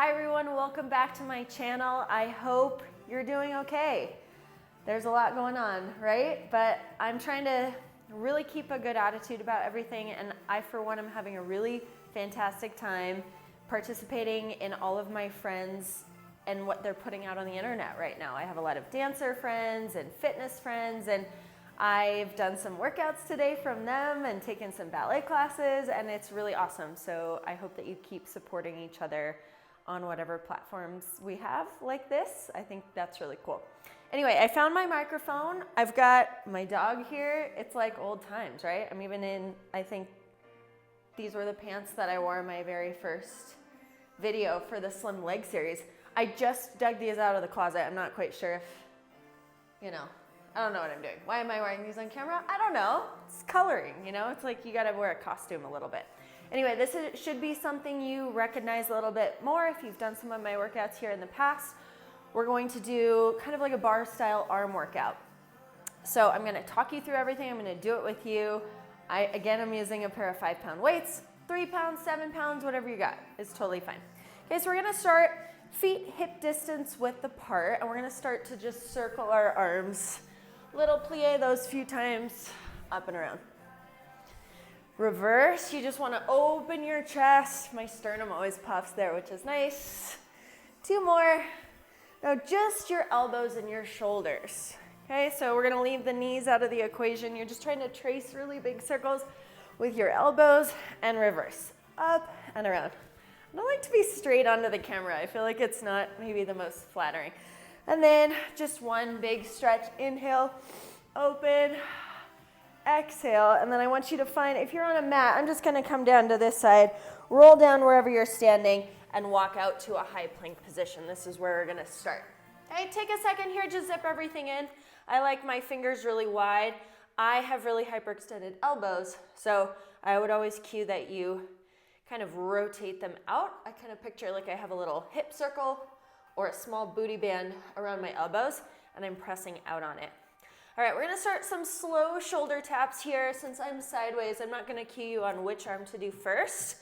Hi everyone, welcome back to my channel. I hope you're doing okay. There's a lot going on, right? But I'm trying to really keep a good attitude about everything, and I for one am having a really fantastic time participating in all of my friends and what they're putting out on the internet right now. I have a lot of dancer friends and fitness friends, and I've done some workouts today from them and taken some ballet classes, and it's really awesome. So I hope that you keep supporting each other on whatever platforms we have like this. I think that's really cool. Anyway, I found my microphone. I've got my dog here. It's like old times, right? I'm even in, I think these were the pants that I wore in my very first video for the Slim Leg series. I just dug these out of the closet. I'm not quite sure if, I don't know what I'm doing. Why am I wearing these on camera? I don't know. It's coloring, It's like you gotta wear a costume a little bit. Anyway, this should be something you recognize a little bit more if you've done some of my workouts here in the past. We're going to do kind of like a bar style arm workout. So I'm gonna talk you through everything. I'm gonna do it with you. Again, I'm using a pair of 5-pound weights, 3 pounds, 7 pounds, whatever you got is totally fine. Okay, so we're gonna start feet hip distance width apart, and we're gonna start to just circle our arms. Little plie those few times, up and around. Reverse, you just want to open your chest. My sternum always puffs there, which is nice. 2 more. Now just your elbows and your shoulders. Okay, so we're going to leave the knees out of the equation. You're just trying to trace really big circles with your elbows and reverse. Up and around. I don't like to be straight onto the camera. I feel like it's not maybe the most flattering. And then just one big stretch. Inhale, open. Exhale, and then I want you to find, if you're on a mat, I'm just going to come down to this side, roll down wherever you're standing, and walk out to a high plank position. This is where we're going to start. Okay, take a second here, just zip everything in. I like my fingers really wide. I have really hyperextended elbows, so I would always cue that you kind of rotate them out. I kind of picture like I have a little hip circle or a small booty band around my elbows, and I'm pressing out on it. All right, we're gonna start some slow shoulder taps here. Since I'm sideways, I'm not gonna cue you on which arm to do first.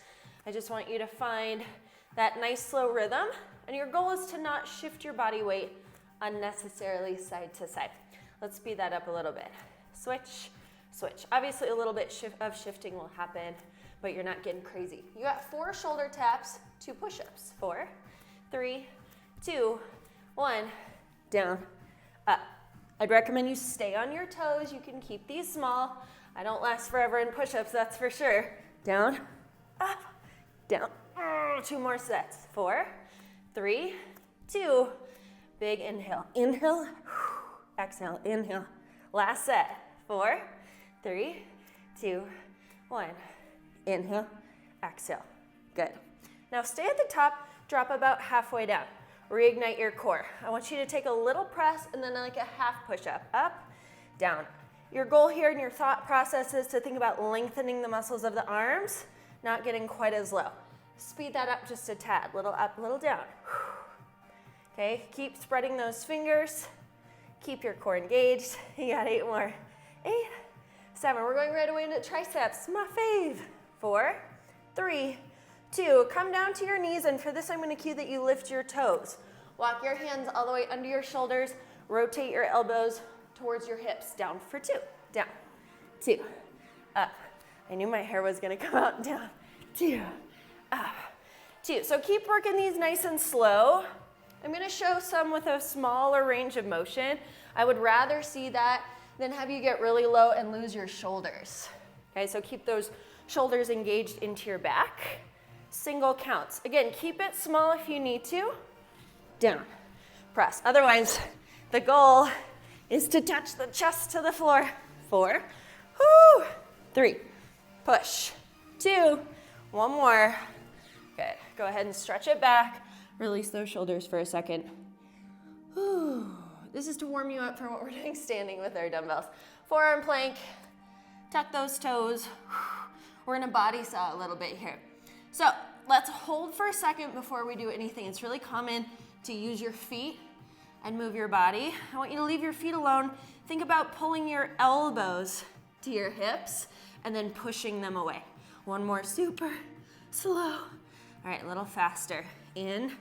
I just want you to find that nice slow rhythm, and your goal is to not shift your body weight unnecessarily side to side. Let's speed that up a little bit. Switch, switch. Obviously a little bit of shifting will happen, but you're not getting crazy. You got 4 shoulder taps, 2 push-ups. 4, 3, 2, 1, down, up. I'd recommend you stay on your toes. You can keep these small. I don't last forever in push-ups, that's for sure. Down, up, down. 2 more sets. 4, 3, 2. Big inhale. Inhale, exhale, inhale. Last set. 4, 3, 2, 1. Inhale, exhale. Good. Now stay at the top, drop about halfway down. Reignite your core. I want you to take a little press and then like a half push-up. Up, down. Your goal here in your thought process is to think about lengthening the muscles of the arms, not getting quite as low. Speed that up just a tad. Little up, little down. Okay, keep spreading those fingers. Keep your core engaged. You got 8 more. 8, 7. We're going right away into triceps. My fave. 4, 3, 2, come down to your knees, and for this I'm going to cue that you lift your toes. Walk your hands all the way under your shoulders, rotate your elbows towards your hips. Down for 2, down, 2, up. I knew my hair was going to come out. Down, 2, up, 2. So keep working these nice and slow. I'm going to show some with a smaller range of motion. I would rather see that than have you get really low and lose your shoulders. Okay, so keep those shoulders engaged into your back. Single counts. Again, keep it small if you need to. Down, press. Otherwise, the goal is to touch the chest to the floor. 4, 3, push. 2, 1 more. Good. Go ahead and stretch it back. Release those shoulders for a second. This is to warm you up for what we're doing standing with our dumbbells. Forearm plank. Tuck those toes. We're gonna body saw a little bit here. So let's hold for a second before we do anything. It's really common to use your feet and move your body. I want you to leave your feet alone. Think about pulling your elbows to your hips and then pushing them away. 1 more, super slow. All right, a little faster. in,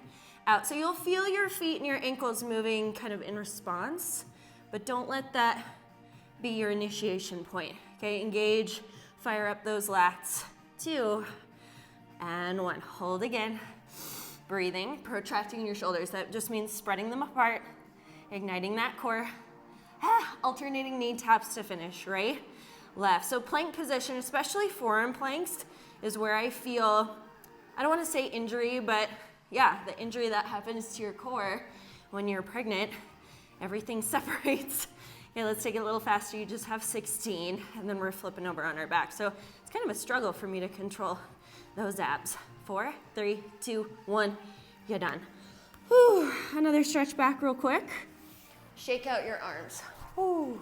out. So you'll feel your feet and your ankles moving kind of in response, but don't let that be your initiation point. Okay, engage, fire up those lats. 2 and 1. Hold again. Breathing, protracting your shoulders. That just means spreading them apart, igniting that core. Alternating knee taps to finish, right, left. So plank position, especially forearm planks, is where I feel, I don't want to say injury, but yeah, the injury that happens to your core when you're pregnant, everything separates. Okay, let's take it a little faster. You just have 16, and then we're flipping over on our back. So it's kind of a struggle for me to control those abs. 4, 3, 2, 1, you're done. Whew. Another stretch back real quick. Shake out your arms. Whew.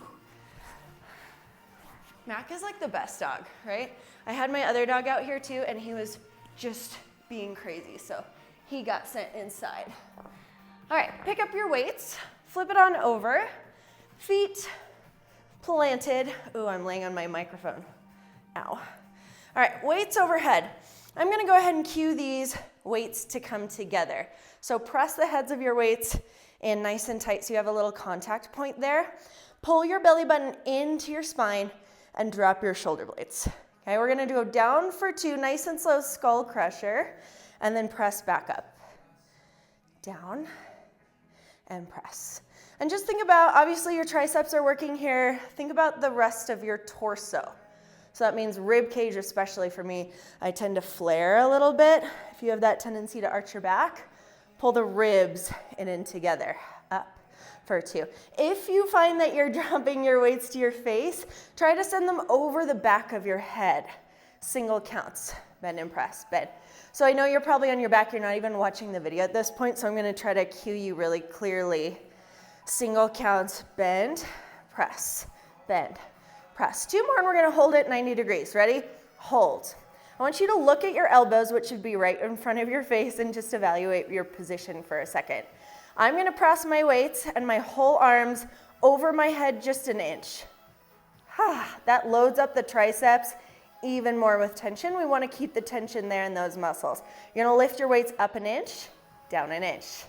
Mac is like the best dog, right? I had my other dog out here too, and he was just being crazy, so he got sent inside. All right, pick up your weights, flip it on over, feet planted. Ooh, I'm laying on my microphone. Ow. All right, weights overhead. I'm gonna go ahead and cue these weights to come together. So press the heads of your weights in nice and tight so you have a little contact point there. Pull your belly button into your spine and drop your shoulder blades. Okay, we're gonna go down for 2, nice and slow skull crusher, and then press back up. Down and press. And just think about, obviously your triceps are working here. Think about the rest of your torso. So that means rib cage, especially for me, I tend to flare a little bit. If you have that tendency to arch your back, pull the ribs in together, up for 2. If you find that you're dropping your weights to your face, try to send them over the back of your head. Single counts, bend and press, bend. So I know you're probably on your back, you're not even watching the video at this point, so I'm gonna try to cue you really clearly. Single counts, bend, press, bend, press. 2 more and we're gonna hold it 90 degrees. Ready? Hold. I want you to look at your elbows, which should be right in front of your face, and just evaluate your position for a second. I'm gonna press my weights and my whole arms over my head just an inch. That loads up the triceps even more with tension. We wanna keep the tension there in those muscles. You're gonna lift your weights up an inch, down an inch.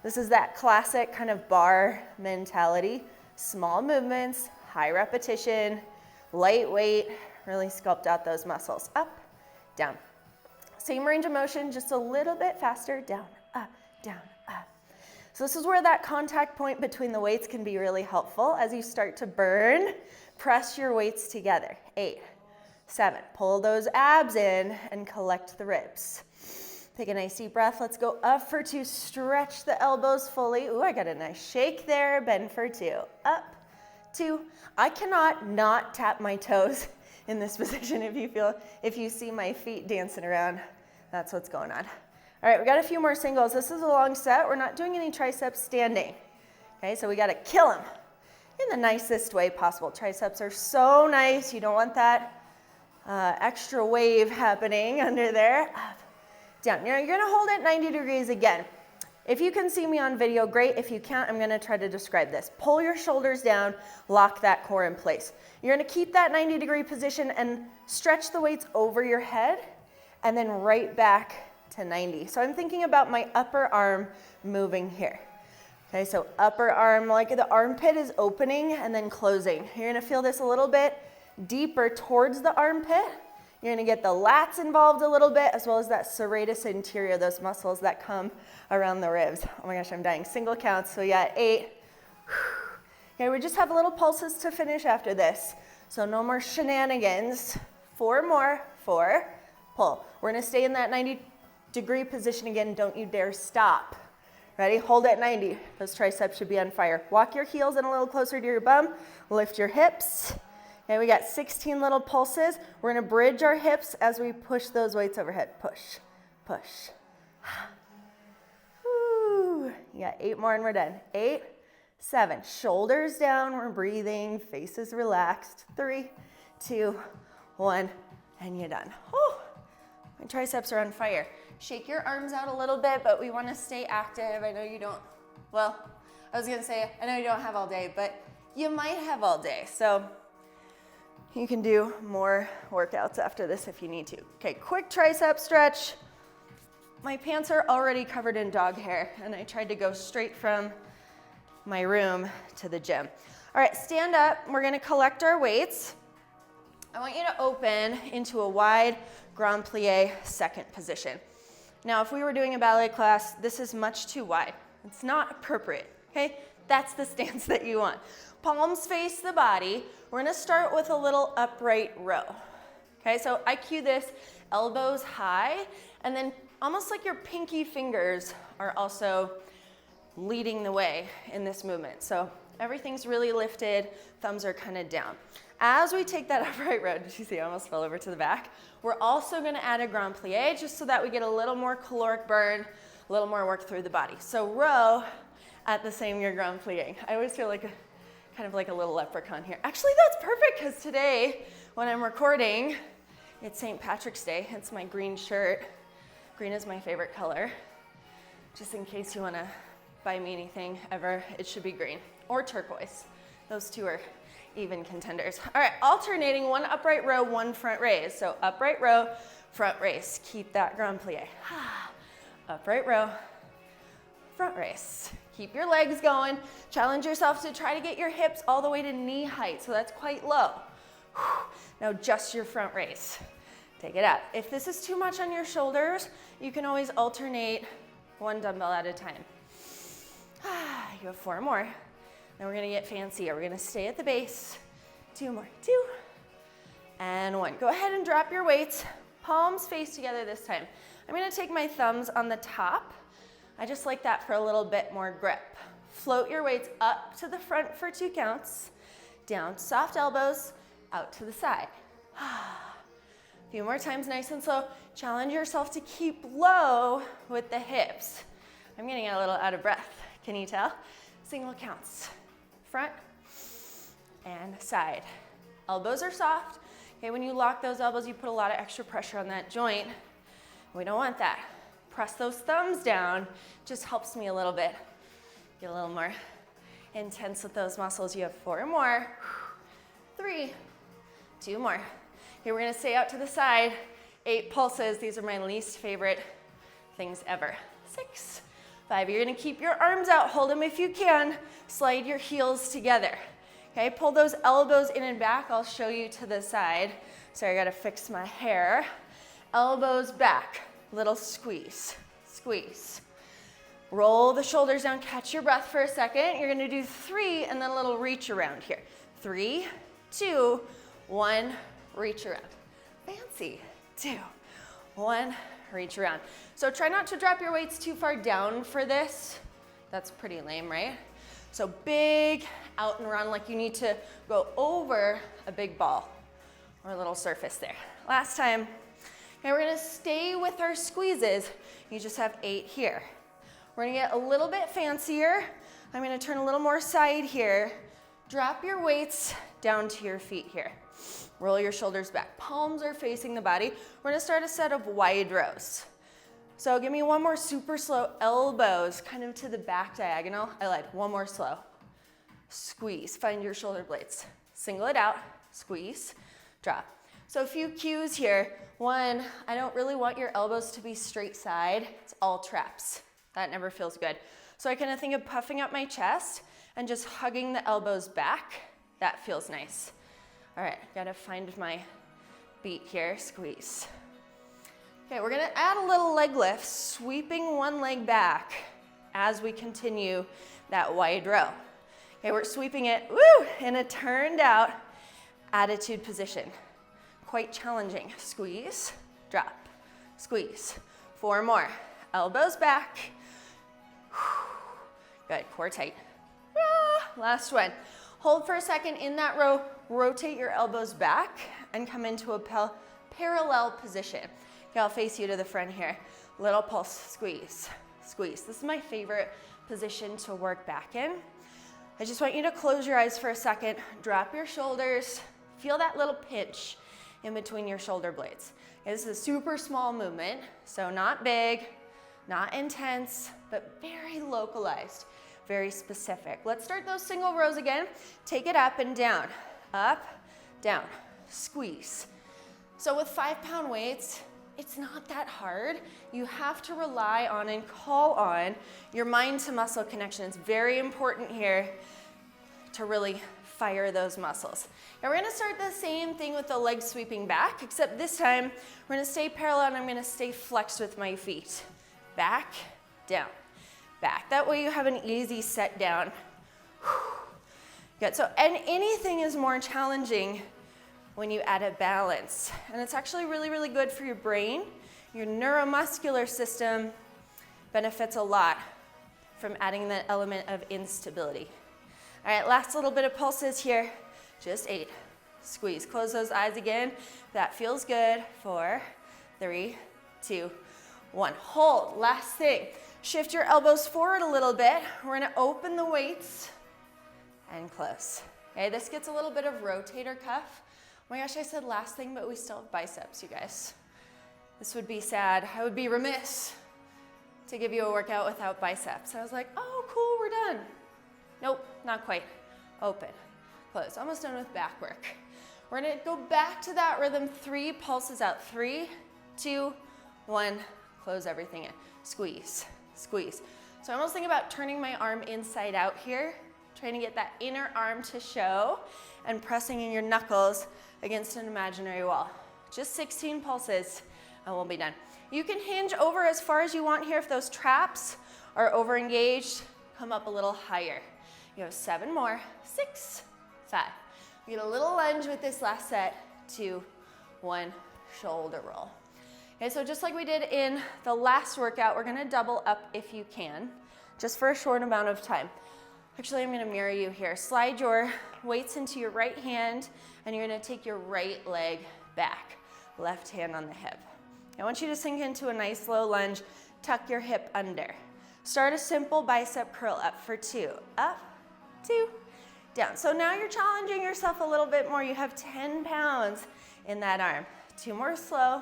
This is that classic kind of bar mentality. Small movements, high repetition, lightweight, really sculpt out those muscles. Up, down. Same range of motion, just a little bit faster. Down, up, down, up. So this is where that contact point between the weights can be really helpful. As you start to burn, press your weights together. 8, 7, pull those abs in and collect the ribs. Take a nice deep breath. Let's go up for 2. Stretch the elbows fully. Ooh, I got a nice shake there. Bend for 2. Up, 2. I cannot not tap my toes in this position. If you see my feet dancing around, that's what's going on. All right, we got a few more singles. This is a long set. We're not doing any triceps standing. Okay, so we got to kill them in the nicest way possible. Triceps are so nice. You don't want that extra wave happening under there. Up, down. You're gonna hold it 90 degrees again. If you can see me on video, great. If you can't, I'm gonna try to describe this. Pull your shoulders down, lock that core in place. You're gonna keep that 90-degree position and stretch the weights over your head and then right back to 90. So I'm thinking about my upper arm moving here. Okay, so upper arm, like the armpit is opening and then closing. You're gonna feel this a little bit deeper towards the armpit. You're gonna get the lats involved a little bit, as well as that serratus anterior, those muscles that come around the ribs. Oh my gosh, I'm dying. Single counts, so yeah, 8. Okay, we just have little pulses to finish after this. So no more shenanigans. 4 more, 4, pull. We're gonna stay in that 90-degree position again. Don't you dare stop. Ready? Hold at 90. Those triceps should be on fire. Walk your heels in a little closer to your bum. Lift your hips. Okay, we got 16 little pulses. We're gonna bridge our hips as we push those weights overhead. Push, push. Woo. You got 8 more and we're done. 8, 7, shoulders down, we're breathing, faces relaxed. 3, 2, 1, and you're done. Whew. My triceps are on fire. Shake your arms out a little bit, but we wanna stay active. I know you don't, well, I was gonna say, I know you don't have all day, but you might have all day. So you can do more workouts after this if you need to. Okay, quick tricep stretch. my pants are already covered in dog hair, and I tried to go straight from my room to the gym. All right, stand up. We're gonna collect our weights. I want you to open into a wide grand plie second position. Now, if we were doing a ballet class, this is much too wide. It's not appropriate, okay? That's the stance that you want. Palms face the body. We're gonna start with a little upright row. Okay, so I cue this, elbows high, and then almost like your pinky fingers are also leading the way in this movement. So everything's really lifted, thumbs are kind of down. As we take that upright row, did you see I almost fell over to the back? We're also gonna add a grand plie just so that we get a little more caloric burn, a little more work through the body. So row at the same your grand plie. I always feel like kind of like a little leprechaun here. Actually, that's perfect because today when I'm recording, it's St. Patrick's Day. It's my green shirt. Green is my favorite color. Just in case you wanna buy me anything ever, it should be green or turquoise. Those two are even contenders. All right, alternating one upright row, one front raise. So upright row, front raise. Keep that grand plie. Upright row, front raise. Keep your legs going. Challenge yourself to try to get your hips all the way to knee height. So that's quite low. Now just your front raise. Take it up. If this is too much on your shoulders, you can always alternate one dumbbell at a time. You have 4 more. Then we're gonna get fancier. We're gonna stay at the base. 2 more, 2, and 1. Go ahead and drop your weights. Palms face together this time. I'm gonna take my thumbs on the top. I just like that for a little bit more grip. Float your weights up to the front for 2 counts. Down, soft elbows, out to the side. A few more times, nice and slow. Challenge yourself to keep low with the hips. I'm getting a little out of breath. Can you tell? Single counts. Front and side. Elbows are soft. Okay, when you lock those elbows, you put a lot of extra pressure on that joint. We don't want that. Press those thumbs down. Just helps me a little bit. Get a little more intense with those muscles. You have 4 more. 3, 2 more. Okay, we're gonna stay out to the side. 8 pulses. These are my least favorite things ever. 6, 5. You're gonna keep your arms out. Hold them if you can. Slide your heels together. Okay, pull those elbows in and back. I'll show you to the side. Sorry, I gotta fix my hair. Elbows back. Little squeeze, squeeze. Roll the shoulders down. Catch your breath for a second. You're gonna do 3 and then a little reach around here. 3, 2, 1, reach around. Fancy. 2, 1, reach around. So try not to drop your weights too far down for this. That's pretty lame, right? So big out and run, like you need to go over a big ball or a little surface there. Last time. Okay, we're gonna stay with our squeezes. You just have 8 here. We're gonna get a little bit fancier. I'm gonna turn a little more side here. Drop your weights down to your feet here. Roll your shoulders back. Palms are facing the body. We're gonna start a set of wide rows. So give me one more super slow. Elbows kind of to the back diagonal. I lied. One more slow. Squeeze. Find your shoulder blades. Single it out. Squeeze. Drop. So a few cues here. 1, I don't really want your elbows to be straight side. It's all traps. That never feels good. So I kind of think of puffing up my chest and just hugging the elbows back. That feels nice. All right, gotta find my beat here. Squeeze. Okay, we're gonna add a little leg lift, sweeping one leg back as we continue that wide row. Okay, we're sweeping it, woo, in a turned out attitude position. Quite challenging. Squeeze, drop, squeeze. 4 more. Elbows back. Good, core tight. Last one. Hold for a second in that row. Rotate your elbows back and come into a parallel position. Okay, I'll face you to the front here. Little pulse, squeeze, squeeze. This is my favorite position to work back in. I just want you to close your eyes for a second. Drop your shoulders. Feel that little pinch in between your shoulder blades. Okay, this is a super small movement, so not big, not intense, but very localized, very specific. Let's start those single rows again. Take it up and down, squeeze. So with 5-pound weights, It's not that hard. You have to rely on and call on your mind to muscle connection. It's very important here to really fire those muscles. Now we're gonna start the same thing with the legs sweeping back, except this time we're gonna stay parallel and I'm gonna stay flexed with my feet. Back, down, back. That way you have an easy set down. Good, so and anything is more challenging when you add a balance. And it's actually really, really good for your brain. Your neuromuscular system benefits a lot from adding that element of instability. All right, last little bit of pulses here. Just 8. Squeeze, close those eyes again. That feels good. 4, 3, 2, 1. Hold, last thing. Shift your elbows forward a little bit. We're gonna open the weights and close. Okay, this gets a little bit of rotator cuff. Oh my gosh, I said last thing, but we still have biceps, you guys. This would be sad. I would be remiss to give you a workout without biceps. I was like, oh, cool, we're done. Nope, not quite. Open, close. Almost done with back work. We're gonna go back to that rhythm. 3 pulses out. 3, 2, 1. Close everything in. Squeeze, squeeze. So I almost think about turning my arm inside out here, trying to get that inner arm to show, and pressing in your knuckles against an imaginary wall. Just 16 pulses and we'll be done. You can hinge over as far as you want here. If those traps are over engaged, come up a little higher. You have 7 more. 6, 5. We get a little lunge with this last set. 2, 1, shoulder roll. Okay, so just like we did in the last workout, we're gonna double up if you can, just for a short amount of time. Actually, I'm gonna mirror you here. Slide your weights into your right hand, and you're gonna take your right leg back, left hand on the hip. I want you to sink into a nice low lunge, tuck your hip under. Start a simple bicep curl up for 2. Up, 2, down. So now you're challenging yourself a little bit more. You have 10 pounds in that arm. 2 more slow.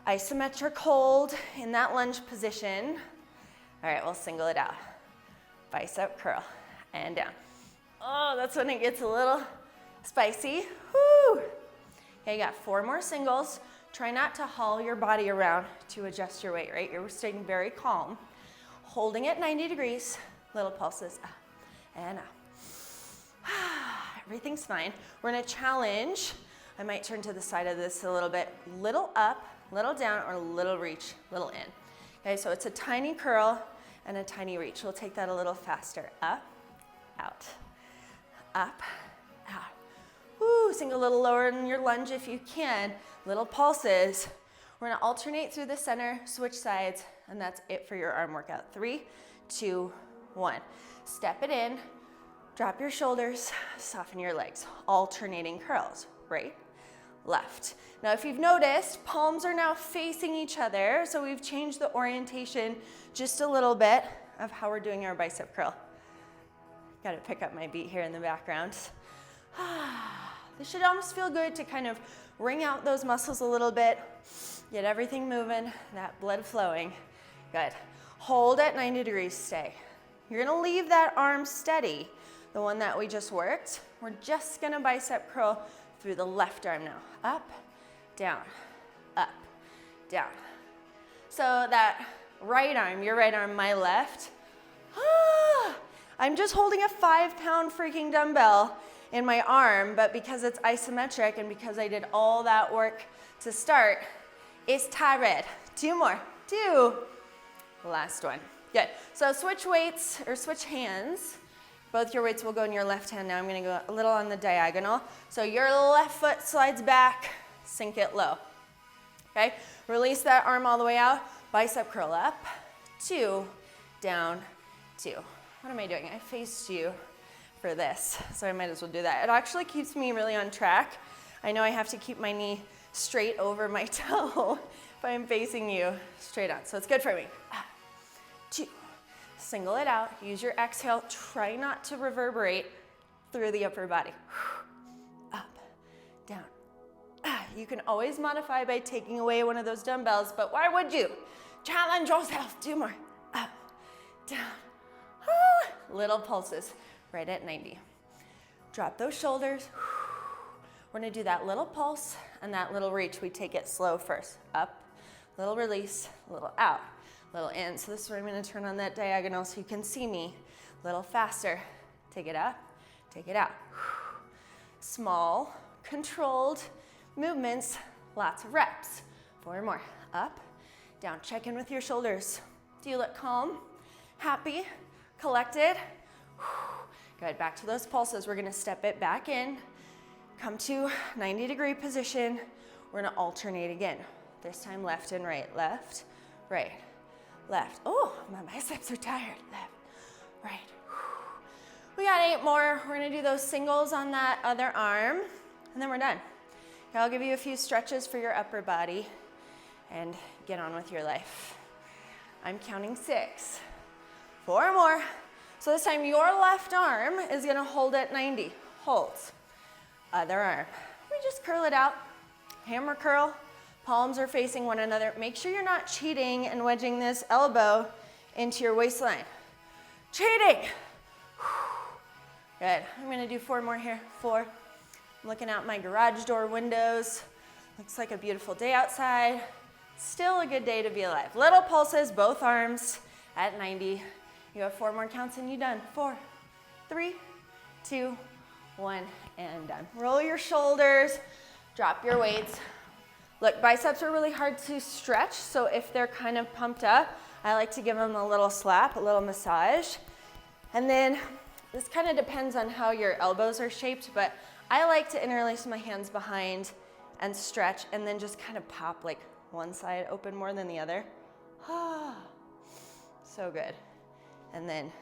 Isometric hold in that lunge position. All right, we'll single it out. Bicep curl and down. Oh, that's when it gets a little spicy. Woo! Okay, you got 4 more singles. Try not to haul your body around to adjust your weight, right? You're staying very calm. Holding at 90 degrees, little pulses up and up. Everything's fine. We're gonna challenge. I might turn to the side of this a little bit. Little up, little down, or little reach, little in. Okay, so it's a tiny curl and a tiny reach. We'll take that a little faster. Up, out, up, out. Woo, sink a little lower in your lunge if you can. Little pulses. We're gonna alternate through the center, switch sides, and that's it for your arm workout. 3, 2, 1. Step it in, drop your shoulders, soften your legs. Alternating curls, right, left. Now if you've noticed, palms are now facing each other, so we've changed the orientation just a little bit of how we're doing our bicep curl. Gotta pick up my beat here in the background. This should almost feel good to kind of wring out those muscles a little bit, get everything moving, that blood flowing. Good. Hold at 90 degrees, stay. You're gonna leave that arm steady, the one that we just worked. We're just gonna bicep curl through the left arm now. Up, down, up, down. So that right arm, your right arm, my left. I'm just holding a 5-pound freaking dumbbell in my arm, but because it's isometric and because I did all that work to start, it's tired. 2 more. 2. Last one. Good. So switch weights or switch hands. Both your weights will go in your left hand now. I'm gonna go a little on the diagonal. So your left foot slides back, sink it low. Okay? Release that arm all the way out. Bicep curl up. 2, down, 2. What am I doing? I faced you for this, so I might as well do that. It actually keeps me really on track. I know I have to keep my knee straight over my toe if I'm facing you straight on, so it's good for me. 2, single it out, use your exhale, try not to reverberate through the upper body. Up, down. You can always modify by taking away one of those dumbbells, but why would you? Challenge yourself, 2 more. Up, down. Little pulses. Right at 90. Drop those shoulders. We're gonna do that little pulse and that little reach. We take it slow first. Up, little release, little out, little in. So this is where I'm gonna turn on that diagonal so you can see me. Little faster. Take it up, take it out. Small, controlled movements, lots of reps. 4 more. Up, down. Check in with your shoulders. Do you look calm, happy, collected? Good. Back to those pulses. We're gonna step it back in. Come to 90-degree position. We're gonna alternate again. This time left and right. Left, right, left. Oh, my biceps are tired. Left, right. We got 8 more. We're gonna do those singles on that other arm, and then we're done. Okay, I'll give you a few stretches for your upper body and get on with your life. I'm counting 6. 4 more. So this time your left arm is gonna hold at 90. Holds. Other arm. We just curl it out. Hammer curl. Palms are facing one another. Make sure you're not cheating and wedging this elbow into your waistline. Cheating. Good. I'm gonna do 4 more here. 4. I'm looking out my garage door windows. Looks like a beautiful day outside. Still a good day to be alive. Little pulses, both arms at 90. You have 4 more counts and you're done. 4, 3, 2, 1, and done. Roll your shoulders, drop your weights. Look, biceps are really hard to stretch, so if they're kind of pumped up, I like to give them a little slap, a little massage. And then this kind of depends on how your elbows are shaped, but I like to interlace my hands behind and stretch and then just kind of pop like one side open more than the other. So good. And then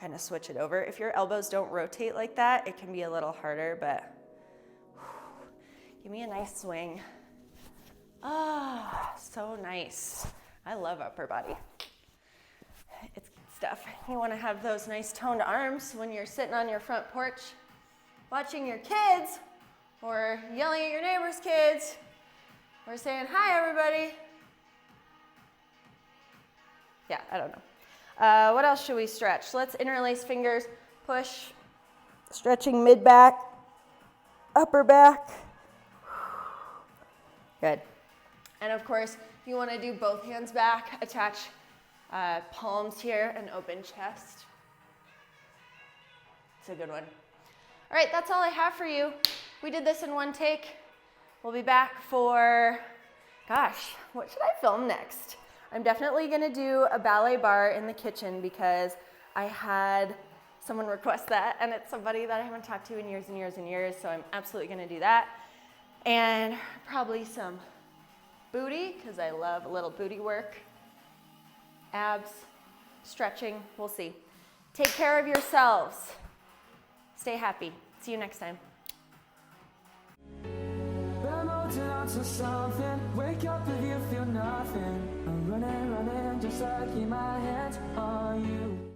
kind of switch it over. If your elbows don't rotate like that, it can be a little harder, but give me a nice swing. So nice. I love upper body. It's good stuff. You want to have those nice toned arms when you're sitting on your front porch watching your kids or yelling at your neighbor's kids or saying, hi, everybody. Yeah, I don't know. What else should we stretch? Let's interlace fingers, push, stretching mid-back, upper back. Good. And of course, if you want to do both hands back, attach palms here and open chest. It's a good one. All right, that's all I have for you. We did this in one take. We'll be back for, gosh, what should I film next? I'm definitely gonna do a ballet bar in the kitchen because I had someone request that, and it's somebody that I haven't talked to in years and years and years, so I'm absolutely gonna do that. And probably some booty, because I love a little booty work. Abs, stretching, we'll see. Take care of yourselves. Stay happy. See you next time. Something, wake up if you feel nothing. I'm running, just like in my hands.